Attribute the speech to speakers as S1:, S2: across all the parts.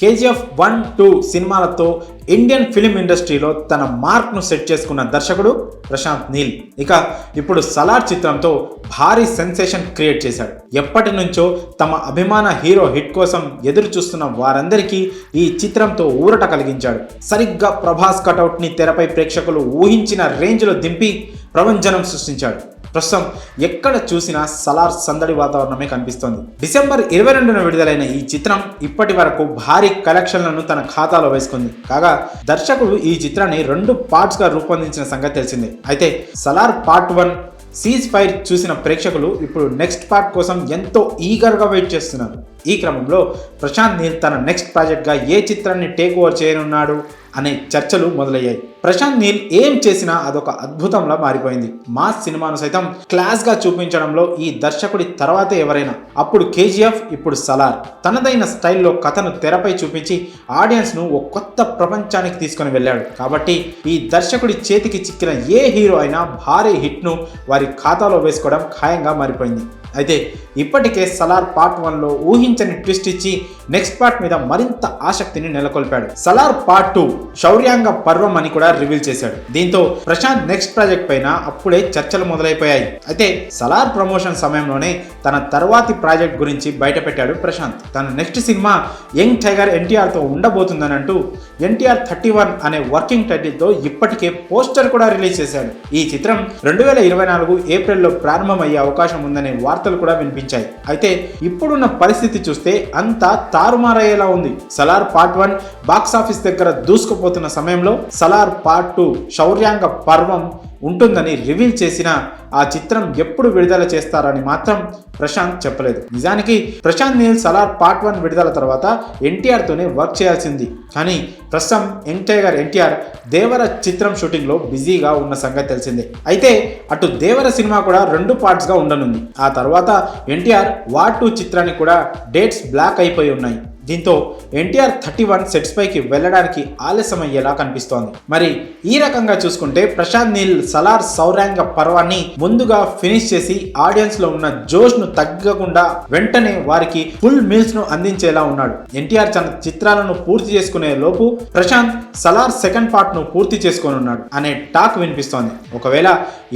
S1: KGF 1, 2 సినిమాలతో Indian film ఇండస్ట్రీలో తన మార్క్ను సెట్ చేసుకున్న దర్శకుడు ప్రశాంత్ నీల్ ఇక ఇప్పుడు సలార్ చిత్రంతో భారీ సెన్సేషన్ క్రియేట్ చేశాడు. ఎప్పటి నుంచో తమ అభిమాన హీరో హిట్ కోసం ఎదురు చూస్తున్న వారందరికీ ఈ చిత్రంతో ఊరట కలిగించాడు. సరిగ్గా ప్రభాస్ కటౌట్ని తెరపై ప్రేక్షకులు ఊహించిన రేంజ్లో దింపి ప్రపంచనం సృష్టించాడు. ప్రస్తుతం ఎక్కడ చూసినా సలార్ సందడి వాతావరణమే కనిపిస్తోంది. డిసెంబర్ 22న విడుదలైన ఈ చిత్రం ఇప్పటి వరకు భారీ కలెక్షన్లను తన ఖాతాలో వేసుకుంది. కాగా దర్శకుడు ఈ చిత్రాన్ని 2 పార్ట్స్గా రూపొందించిన సంగతి తెలిసిందే. అయితే సలార్ పార్ట్ 1 సీజ్ ఫైర్ చూసిన ప్రేక్షకులు ఇప్పుడు నెక్స్ట్ పార్ట్ కోసం ఎంతో ఈగర్గా వెయిట్ చేస్తున్నారు. ఈ క్రమంలో ప్రశాంత్ నీల్ తన నెక్స్ట్ ప్రాజెక్ట్గా ఏ చిత్రాన్ని టేక్ ఓవర్ చేయనున్నాడు అనే చర్చలు మొదలయ్యాయి. ప్రశాంత్ నీల్ ఏం చేసినా అదొక అద్భుతంలా మారిపోయింది. మాస్ సినిమాను సైతం క్లాస్గా చూపించడంలో ఈ దర్శకుడి తర్వాతే ఎవరైనా. అప్పుడు కేజీఎఫ్, ఇప్పుడు సలార్. తనదైన స్టైల్లో కథను తెరపై చూపించి ఆడియన్స్ను ఓ కొత్త ప్రపంచానికి తీసుకొని వెళ్ళాడు. కాబట్టి ఈ దర్శకుడి చేతికి చిక్కిన ఏ హీరో అయినా భారీ హిట్ను వారి ఖాతాలో వేసుకోవడం ఖాయంగా మారిపోయింది. అయితే ఇప్పటికే సలార్ పార్ట్ 1లో ఊహించని ట్విస్ట్ ఇచ్చి నెక్స్ట్ పార్ట్ మీద మరింత ఆసక్తిని నెలకొల్పాడు. సలార్ పార్ట్ 2 శౌర్యాంగ పర్వం అని కూడా రివీల్ చేశాడు. దీంతో ప్రశాంత్ నెక్స్ట్ ప్రాజెక్ట్ పైన అప్పుడే చర్చలు మొదలైపోయాయి. అయితే సలార్ ప్రమోషన్ సమయంలోనే తన తర్వాతి ప్రాజెక్ట్ గురించి బయటపెట్టాడు ప్రశాంత్. తన నెక్స్ట్ సినిమా యంగ్ టైగర్ ఎన్టీఆర్తో ఉండబోతుందని అంటూ ఎన్టీఆర్ 31 అనే వర్కింగ్ టైటిల్తో ఇప్పటికే పోస్టర్ కూడా రిలీజ్ చేశాడు. ఈ చిత్రం 2024 ఏప్రిల్లో ప్రారంభమయ్యే అవకాశం ఉందనే వార్తలు కూడా వినిపించాయి. అయితే ఇప్పుడున్న పరిస్థితి చూస్తే అంతా తారుమారయ్యేలా ఉంది. సలార్ పార్ట్ 1 బాక్సాఫీస్ దగ్గర దూసుకుపోతున్న సమయంలో సలార్ పార్ట్ 2 శౌర్యాంగ పర్వం ఉంటుందని రివీల్ చేసిన ఆ చిత్రం ఎప్పుడు విడుదల చేస్తారని మాత్రం ప్రశాంత్ చెప్పలేదు. నిజానికి ప్రశాంత్ నీల్ సలార్ పార్ట్ 1 విడుదల తర్వాత ఎన్టీఆర్తోనే వర్క్ చేయాల్సింది. కానీ ప్రస్తుతం యంగ్ టైగర్ ఎన్టీఆర్ దేవర చిత్రం షూటింగ్లో బిజీగా ఉన్న సంగతి తెలిసిందే. అయితే అటు దేవర సినిమా కూడా 2 పార్ట్స్గా ఉండనుంది. ఆ తర్వాత ఎన్టీఆర్ వార్ 2 చిత్రానికి కూడా డేట్స్ బ్లాక్ అయిపోయి ఉన్నాయి. దీంతో ఎన్టీఆర్ 31 సెట్స్ పైకి వెళ్ళడానికి ఆలస్యమయ్యేలా కనిపిస్తోంది. మరి ఈ రకంగా చూసుకుంటే ప్రశాంత్ నీల్ సలార్ శౌర్యాంగ పర్వాన్ని ముందుగా ఫినిష్ చేసి ఆడియన్స్ లో ఉన్న జోష్ ను తగ్గకుండా వెంటనే వారికి ఫుల్ మీల్స్ ను అందించేలా ఉన్నాడు. ఎన్టీఆర్ తన చిత్రాలను పూర్తి చేసుకునే లోపు ప్రశాంత్ సలార్ సెకండ్ పార్ట్ ను పూర్తి చేసుకోనున్నాడు అనే టాక్ వినిపిస్తోంది. ఒకవేళ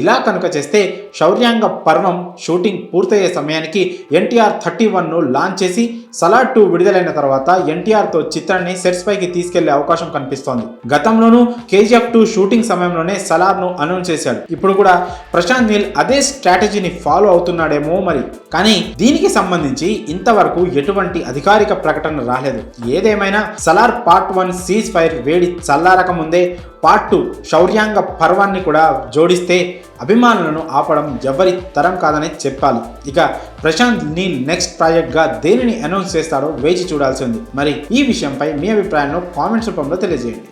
S1: ఇలా కనుక చేస్తే శౌర్యాంగ పర్వం షూటింగ్ పూర్తయ్యే సమయానికి ఎన్టీఆర్ 31 ను లాంచ్ చేసి సలార్ 2 విడుదలైన తర్వాత ఎన్టీఆర్తో చిత్రాన్ని సెట్స్ పైకి తీసుకెళ్లే అవకాశం కనిపిస్తోంది. గతంలోనూ కేజీఎఫ్ 2 షూటింగ్ సమయంలోనే సలార్ను అనౌన్స్ చేశాడు. ఇప్పుడు కూడా ప్రశాంత్ నీల్ అదే స్ట్రాటజీని ఫాలో అవుతున్నాడేమో మరి. కానీ దీనికి సంబంధించి ఇంతవరకు ఎటువంటి అధికారిక ప్రకటన రాలేదు. ఏదేమైనా సలార్ పార్ట్ 1 సీజ్ ఫైర్ వేడి చల్లారక ముందే పార్ట్ 2 శౌర్యాంగ పర్వాన్ని కూడా జోడిస్తే అభిమానులను ఆపడం ఎవరి తరం కాదని చెప్పాలి. ఇక ప్రశాంత్ నీల్ నెక్స్ట్ ప్రాజెక్ట్గా దేనిని అనౌన్స్ చేస్తాడో వేచి చూడాల్సి ఉంది. మరి ఈ విషయంపై మీ అభిప్రాయాలను కామెంట్స్ రూపంలో తెలియజేయండి.